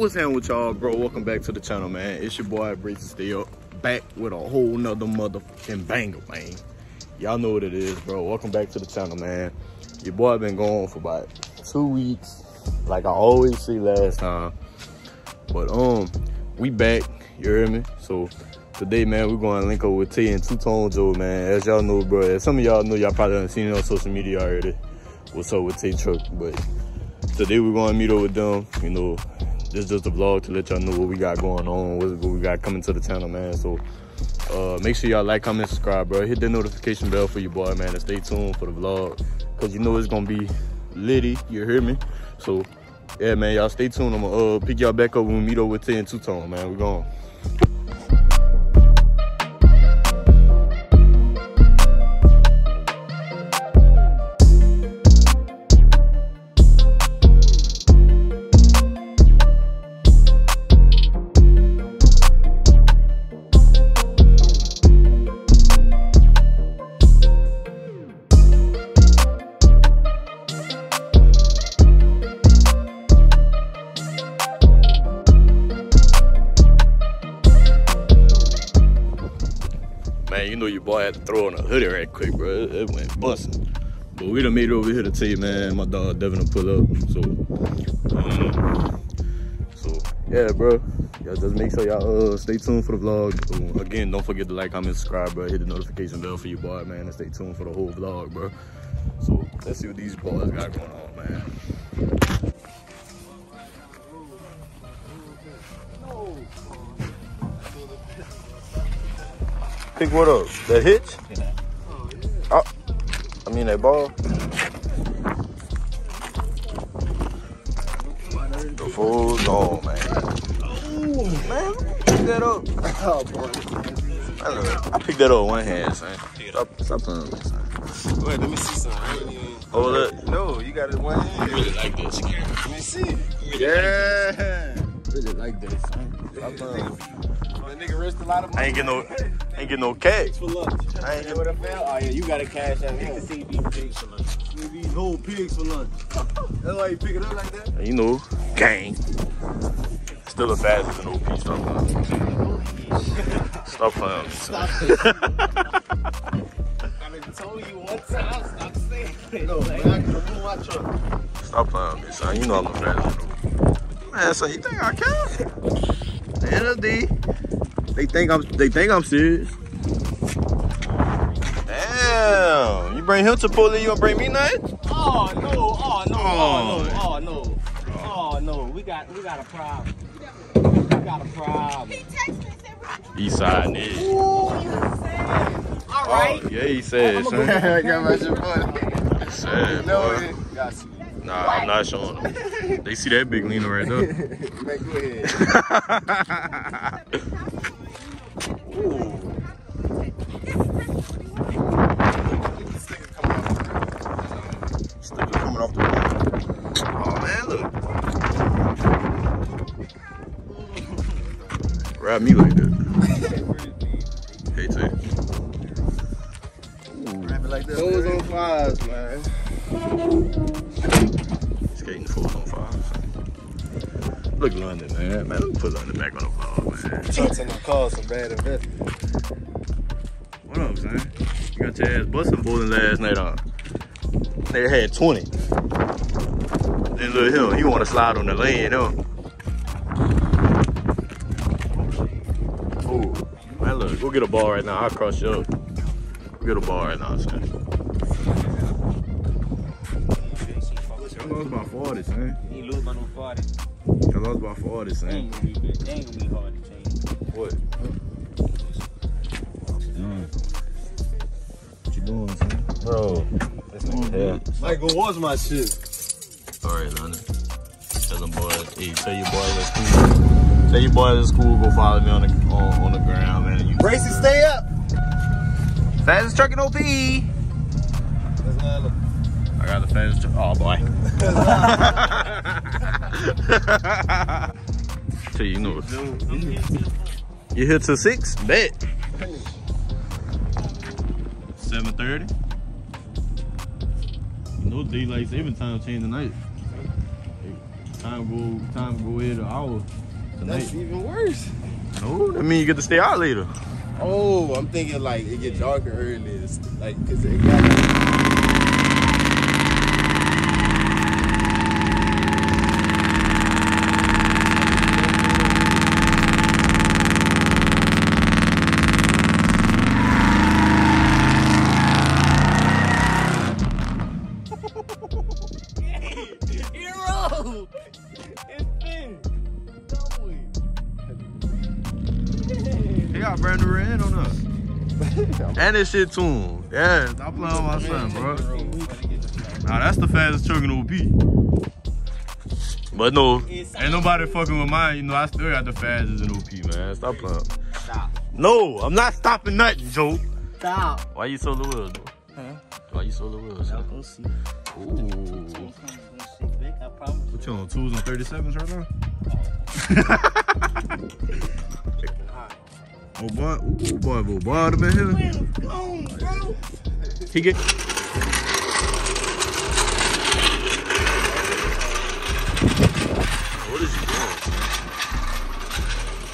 What's happening with y'all, bro? Welcome back to the channel, man. It's your boy Beatz stay up, back with a whole nother motherfucking banger, man. Y'all know what it is, bro. Welcome back to the channel, man. Your boy been gone for about 2 weeks, like I always say last time. But we back, you hear me? So today, man, we're going to link up with T and Two-Tone Joe, man. As y'all know, bro, as some of y'all know, y'all probably done seen it on social media already. What's up with T Truck? But today we're going to meet up with them, you know. This is just a vlog to let y'all know what we got going on, what we got coming to the channel, man. So make sure y'all like, comment, subscribe, bro. Hit the notification bell for your boy, man, and stay tuned for the vlog, because you know it's gonna be litty, you hear me? So yeah, man, y'all stay tuned. I'm gonna pick y'all back up when we meet up with T and Two-Tone, man. We're going. Man, you know your boy had to throw on a hoodie right quick, bro. It went busting. But we done made it over here to tell you, man. My dog Devin will pull up. So yeah, bro. Y'all just make sure y'all stay tuned for the vlog. Again, don't forget to like, comment, subscribe, bro. Hit the notification bell for your boy, man, and stay tuned for the whole vlog, bro. So let's see what these boys got going on, man. Pick what up? That hitch? Yeah. Oh, I mean that ball. The fool's on, man. Oh, man, pick that up. Oh, boy. I picked that up with one hand, son. Stop playing with me, son. Wait, let me see something. Hold up. No, you got it in one hand. You really like this. Let me see. Yeah. Really like this, son. Stop playing. That nigga risked a lot of money. I ain't get no cash. For lunch. I ain't get what I felt. Oh yeah, you got a cash out here. See these pigs for lunch. See these whole pigs for lunch. That's why you pick it up like that? You know, gang. Still a faster than OP. Stop playing. Stop playing. Stop it. I mean, told you one time. Stop saying it. No, man, I can move my truck. Stop playing with me, son. You know I'm a faster than OP. Man, so you think I can? At the end of the day, they think I'm serious. Damn, you bring him to Pulley, you gonna bring me nothing? Oh no, oh no, oh no, oh no, oh no, we got a problem. We got a problem. He texted me and said, East side nigga. Ooh, you said. All right. Oh, yeah, he said, son. I got my shit funny. He said, No, boy. got you. Nah, I'm not showing them. They see that big leaner right there. Man, go ahead. Ooh. Sticker coming off the wall. Oh man, look. Grab me like that. Hey, T. Grab it like that. Fours on fives, man. Skating 4s on 5s. Look, London, man. Man, let me put London back on the vlog, man. Trucks in the car, some bad investment. What up, son? You got your ass busting bowling last night, huh? They had 20. Then look here, he want to slide on the lane, huh? Oh, man, look, go get a ball right now. I'll cross you up. Go get a ball right now, son. Y'all lost by 40, son. You ain't lose by no 40. Y'all lost by 40, son. Ain't gonna be hard to change. What? What you doing, son? Bro. Yeah. Like, go watch my shit. Alright, London. Tell them boys, hey, tell your boys at school. Tell your boys at school, go follow me on the ground, man. Bracy, stay up. Fastest truck in OP. I got the fastest truck. Oh boy. Tell you, you know. You here till 6? Bet. 7:30. You know daylight saving time changed tonight. Time go ahead an hour. That's even worse. No, that means you get to stay out later. Oh, I'm thinking like it get darker early. Like, cause it got. He got brand new red on us. And this shit to him. Yeah, stop playing with my son, bro. Nah, that's the fastest truck in OP. But no, ain't nobody fucking with mine. You know, I still got the fastest in OP, man. Stop playing. Stop. No, I'm not stopping nothing, Joe. Stop. Why you so low, though? Huh? Why you so low? Y'all gonna see. Ooh. I promise. What you on, 2s and 37s right now? Oh boy, ooh boy, up in here. Gone, bro. He get. What is he doing?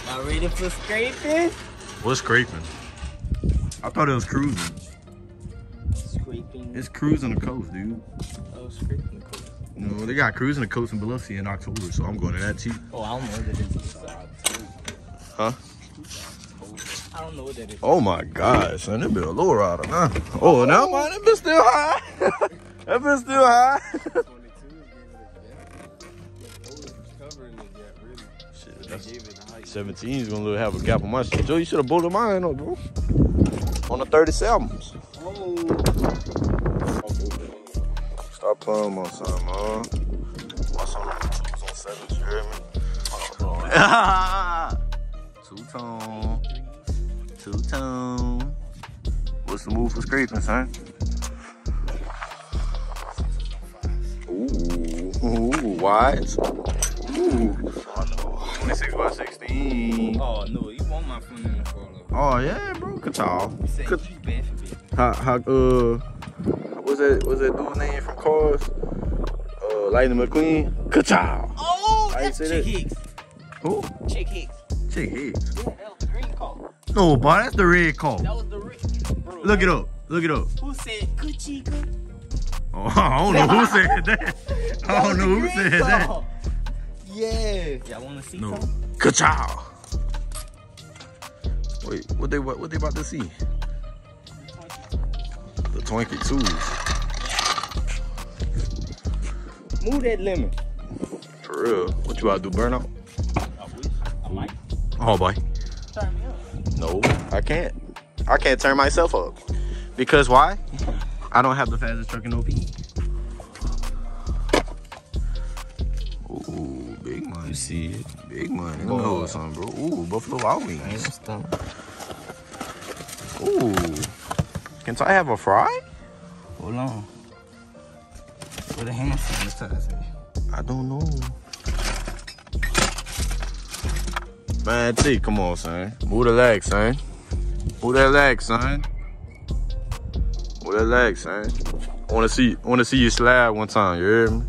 Y'all ready for scraping? What's scraping? I thought it was cruising. Scraping. It's cruising the coast, dude. Oh, scraping the coast. You know, they got cruising the coast in Biloxi in October, so I'm going to that too. Oh, I don't know what that is. Huh? I don't know what that is. Oh my God, son, that been a low rider, huh? Oh, now mine, that been still high. That been still high. 22 is covering the gap, really. Shit, that's Gave it a height. 17 is gonna have a gap on my shit. Joe, you should have bolted mine up, bro. On the 37s. Oh. Stop playing with my son, man. My son on 7s, you hear me? Two-tone. Two-tone. What's the move for scraping, son? Ooh, wide. Ooh. 26 by 16. Oh, no, you want my phone in the photo. Oh, yeah, bro. Ka-chow. Say you bad for me. What's that dude's name from Cars? Lightning McQueen. Ka-chow. Oh, How you that's say Chick that? Hicks. Who? Chick Hicks. Chick Hicks. Yeah, that was the green car. No, boy, that's the red car. That was the red. Bro, Look it up. Look it up. Who said Kuchika? Oh, I don't know who said that. I don't know who said that. Yeah. Y'all want to see No. something? Ka-chow. Wait, what they about to see? The Twinkie 2s. Move that lemon. For real. What you about to do, burnout? I wish. I might. Oh, boy. Turn me up. No, I can't. I can't turn myself up. Because why? I don't have the fastest truck in OP. Ooh, big money. You see it? Big money. Let me hold something, bro. Ooh, Buffalo Wild Wings. Ooh. Can I have a fry? Hold on. Where the hamster on this side? I don't know. Man, T, come on, son. Move the leg, son. Move that leg, son. Move that leg, son. I wanna see you slide one time, you hear me?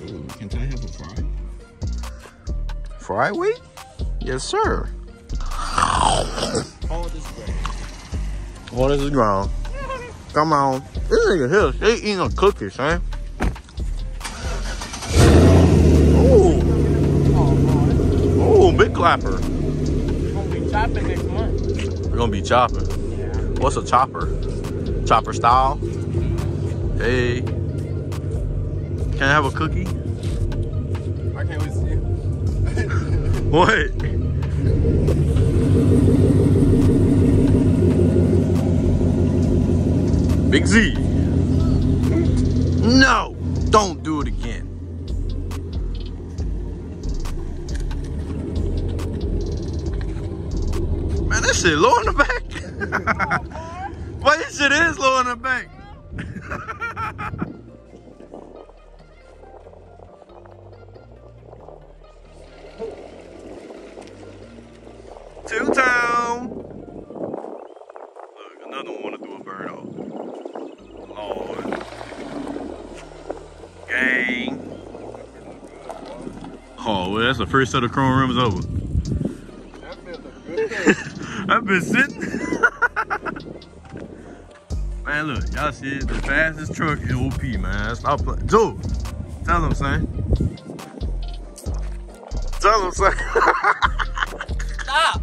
Ooh, can I have a fry? Fry weight? Yes, sir. Hold this way. What is the ground? Come on. This nigga here, they eating a cookie, son. Ooh. Ooh, big clapper. We're gonna be chopping next month. We're gonna be chopping. Yeah. What's a chopper? Chopper style? Hey. Can I have a cookie? I can't wait to see you. What? Big Z. No, don't do it again. Man, that shit low in the back. Why this shit is low in the back? Two-town. Look, another one want to do a burnout. Lord. Gang. Oh, well, that's the first set of chrome rims over. I've been sitting. Man, look, y'all see it. The fastest truck in OP, man. Stop playing. Joe, tell him, son. Tell him, son. Stop!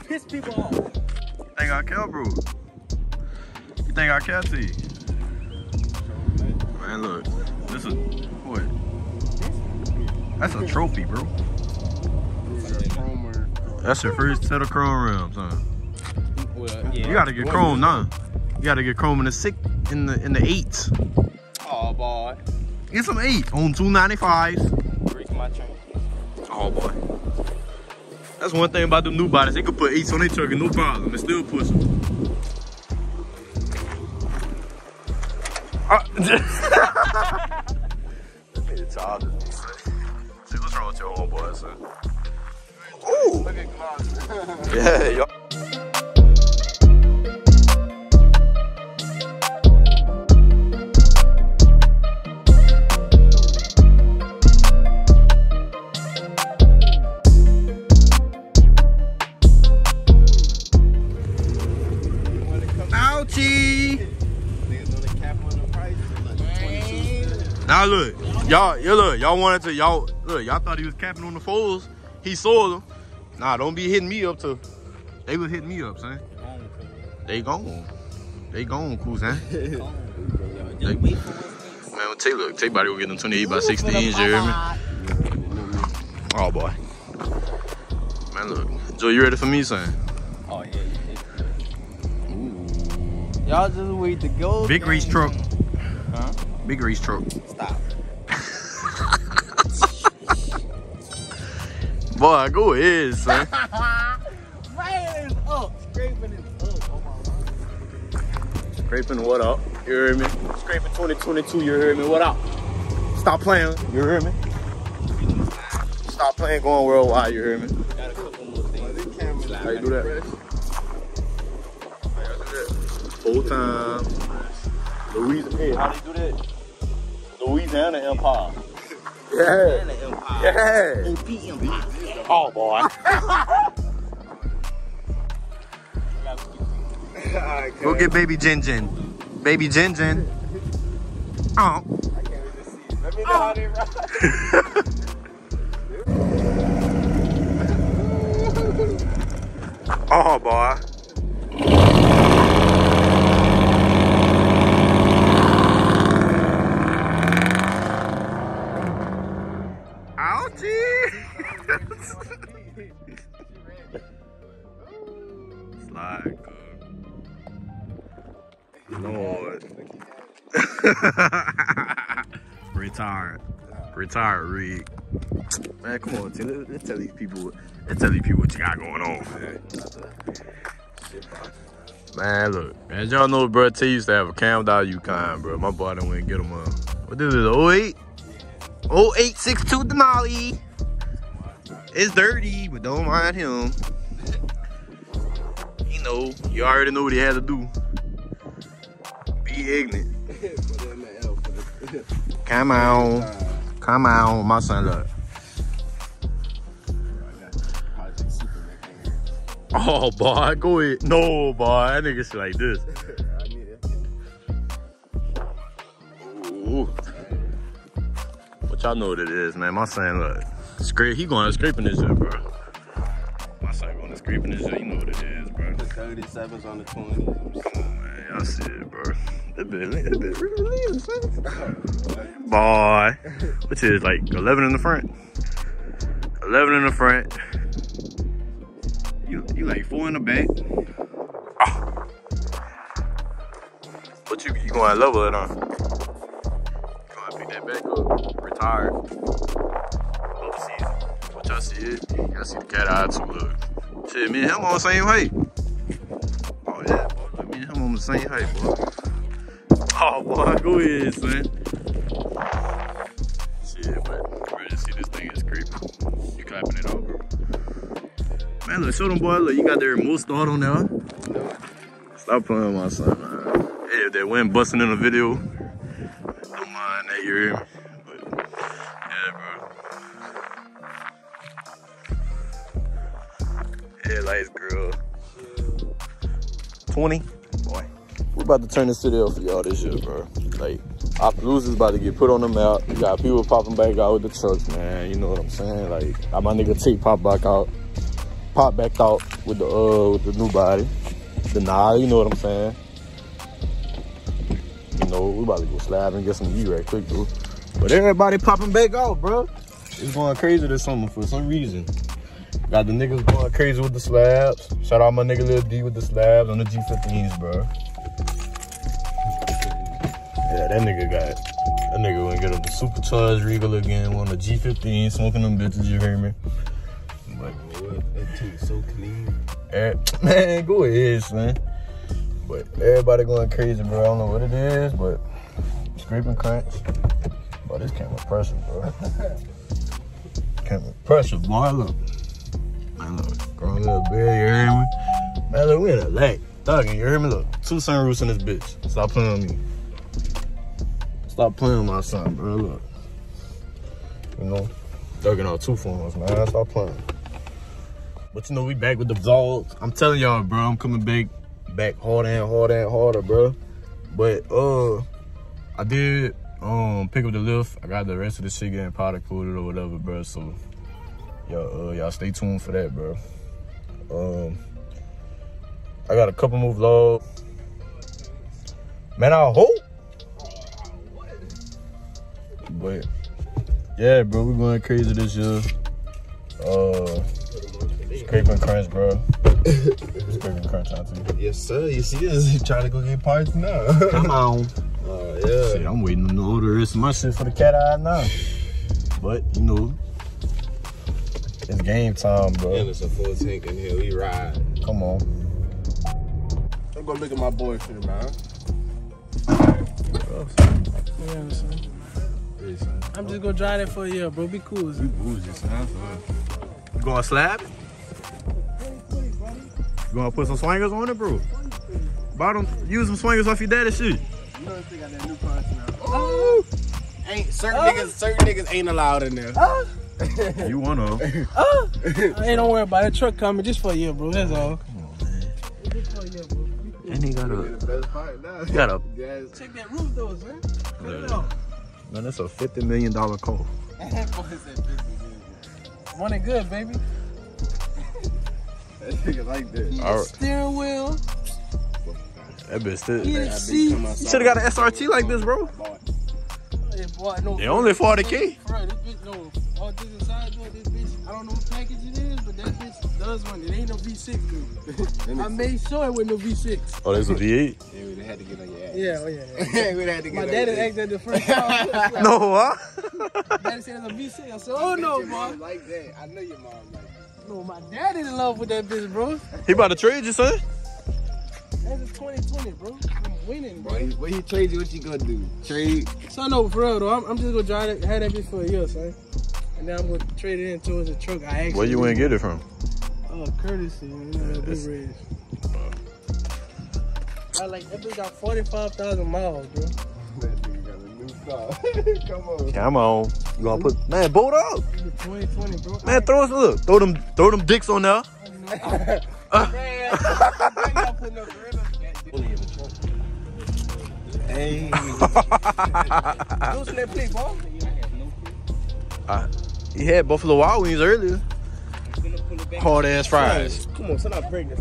Piss people off. You think I care, bro? You think I care to you? Man, look. This is what? That's a trophy, bro. That's your first set of chrome rims, huh? Well, yeah. You gotta get chrome now. You gotta get chrome in the in the 8s. Oh boy. Get some 8 on 295s. Reach my chain. Oh boy. That's one thing about them new bodies. They could put 8s on their truck and no problem. And still push them. See what's wrong with your homeboy, son? Ooh! Look at Gloss. Yeah, y'all. Ouchie! Now look, y'all wanted to, y'all thought he was capping on the fours. He sold them. Nah, don't be hitting me up to. They was hitting me up, son. They gone, cool, son. Man, Tay about to go get them 28 by 16s, you hear me? Oh boy. Man, look. Joe, you ready for me, son? Oh yeah. Y'all just wait to go. Big race truck. Huh? Big race truck. Stop. Boy, go ahead, son. Man is up. Scraping is up. Oh my God. Scraping what up? You heard me? Scraping 2022. You heard me? What up? Stop playing. You heard me? Stop playing going worldwide. You heard me? Got a couple more things. How you do that? Full time. Louisiana. Hey, how do you do that? Louisiana Empire. Yeah. Yeah. OP Empire. Oh boy. Go get baby Jin Jin. Baby Jin Jin. Oh. I can't wait to see it. Let me know how they ride. Oh boy. Slide, Lord. Retired rig. Man, come on, T. Let's tell these people what you got going on, man. Man, look, as y'all know, bro, T used to have a cammed out Yukon, bro. My boy done went and get him on. What this is, 08? 0862 Denali. It's dirty, but don't mind him. You know, you already know what he had to do. Be ignorant. Come on. Come on, my son, look. Oh, boy, go ahead. No, boy, that nigga shit like this. Ooh. But y'all know what it is, man. My son, look. He going to scraping this shit, bro. My son going to scraping this shit. You know what it is, bro. The 37s on the 20s. Come on, man. Y'all see it, bro. That bit really leaving, son. Boy. Which is like 11 in the front. 11 in the front. You like 4 in the back. Oh. What you going to level it on? You going to pick that back up? Retired. But y'all see it? Y'all see the cat eye too, look. Shit, me and him on the same height. Oh yeah, boy. Me and him on the same height, boy. Oh boy, go ahead, son. Shit, but ready to see this thing is creepy. You clapping it out, bro. Man, look, show them, boy. Look, you got the remote start on there. Stop playing with my son, man. Hey, if that wind busting in the video, don't mind that, you hear me? But, yeah, bro. headlights, girl. 20? Boy. We about to turn the city up for y'all this year, bro. Like, Opelousas about to get put on the map. You got people popping back out with the trucks, man. You know what I'm saying? Like, got my nigga T pop back out with the new body. The you know what I'm saying? You know, we about to go slab and get some V right quick, dude. But everybody popping back out, bro. It's going crazy this summer for some reason. Got the niggas going crazy with the slabs. Shout out my nigga Lil D with the slabs on the G15s, bro. Yeah, that nigga gonna get up the supercharged Regal again on the G15, smoking them bitches, you hear me? But that taste so clean. Man, go ahead, son. But everybody going crazy, bro. I don't know what it is, but scraping crunch. Bro, this camera pressure, bro. Camera pressure, boy. Look. Man, look. Growing little bit, you hear me? Man, look, we in a lake. Thugging, you hear me? Look, 2 sunroofs in this bitch. Stop playing on me. Stop playing on my son, bro. Look. You know, thugging on 2 phones, man. Stop playing. But you know, we back with the vlogs. I'm telling y'all, bro, I'm coming back harder and harder and harder, bro. But I did pick up the lift. I got the rest of the shit getting powder coated or whatever, bro. So y'all stay tuned for that, bro. I got a couple more vlogs. Man, I hope. But yeah, bro, we going crazy this year. Scraping crunch, bro. Scraping crunch out to you. Yes, sir. You see us? You trying to go get parts now. Come on. Yeah. Shit, I'm waiting on the order the rest of my shit for the cat eye now. But, you know, it's game time, bro. And it's a full tank in here. We ride. Come on. I'm gonna look at my boyfriend, man. Yeah, son. I'm just gonna drive that for a year, bro. Be cool. We bougie, son. You gonna slab it? You gonna put some swingers on it, bro? Use some swingers off your daddy shit. You know they got that new car now. Oh! Ain't certain niggas ain't allowed in there. You one of them. Hey, don't worry about it. Truck coming just for a year, bro. That's all. Come on, man. Just for a year, bro. And he got a Check that roof though, man. Man, that's a $50 million car. Running good, baby. That nigga like that. All right. Steering wheel. That bitch still. Heated seat. You should have got an SRT like this, bro. They only 40K. Bro, this bitch, no. All this inside, though, this bitch, I don't know what package it is, but that bitch does run. It ain't no V6, dude. I made sure it wasn't no V6. Oh, there's a V8? Yeah, we had to get on your ass. Yeah, oh yeah. We had to get My on daddy your ass. asked at the first time. No, what? Daddy said it's a V6. I said, oh no, Your boy. mom like that. I know your mom like that. No, my daddy in love with that bitch, bro. He about to trade you, son? That's a 2020, bro. I'm winning, bro. What he trade you, what you gonna do? Trade? So no, for real though, I'm just gonna drive it, have that bitch for a year, son. And then I'm gonna trade it in towards a truck I actually. Where you wouldn't get it from? Courtesy, man. You know, that big red. That bitch got 45,000 miles, bro. That nigga got a new car. Come on. Come on. You gonna put, man, bolt up. 2020, bro. Man, throw them dicks on there. Man, Hey. Loosen that plate, bro. He had Buffalo Wild Wings earlier. Hard ass fries. Come on, son, I'm pregnant.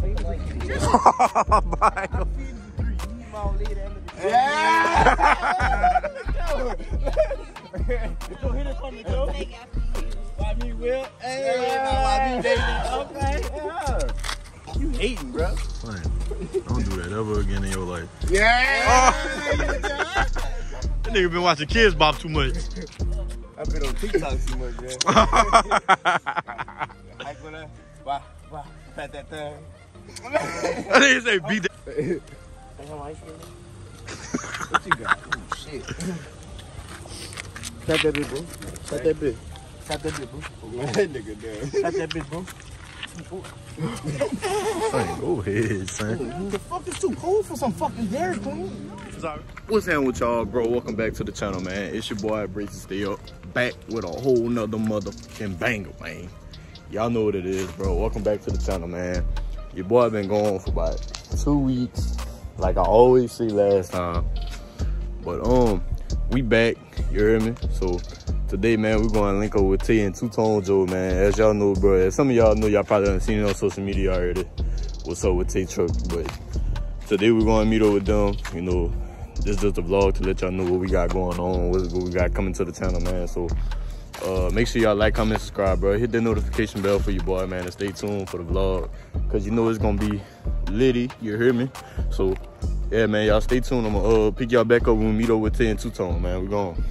Yeah. Go hit it for me, Joe. Why me, Will? Hey, Okay. you hating, bro? Man, don't do that ever again in your life. Yeah. That nigga been watching Kids Bop too much. I've been on TikTok too much, man. Like when I, pat that thing. That nigga say beat that. What you got? Oh, shit. Pat that bitch, bro. Pat that bitch. Pat that bitch, bro. That nigga down. Pat that bitch, bro. Son, go ahead, son. The fuck is too cold for some fucking Dairy Queen? What's happening with y'all, bro? Welcome back to the channel, man. It's your boy Beatz still back with a whole nother motherfucking banger, man. Y'all know what it is, bro. Welcome back to the channel, man. Your boy been gone for about 2 weeks, like I always say last time. But we back, you heard me? So today, man, we're gonna link up with Tay and Two Tone Joe, man. As y'all know, bro, as some of y'all know, y'all probably done seen it on social media already. What's up with Tay Truck? But today we're gonna meet up with them. You know, this is just a vlog to let y'all know what we got going on, what we got coming to the channel, man. So make sure y'all like, comment, subscribe, bro. Hit the notification bell for your boy, man, and stay tuned for the vlog, cause you know it's gonna be litty, you hear me? So yeah, man, y'all stay tuned. I'm gonna pick y'all back up when we meet up with Tay and Two Tone, man. We gone.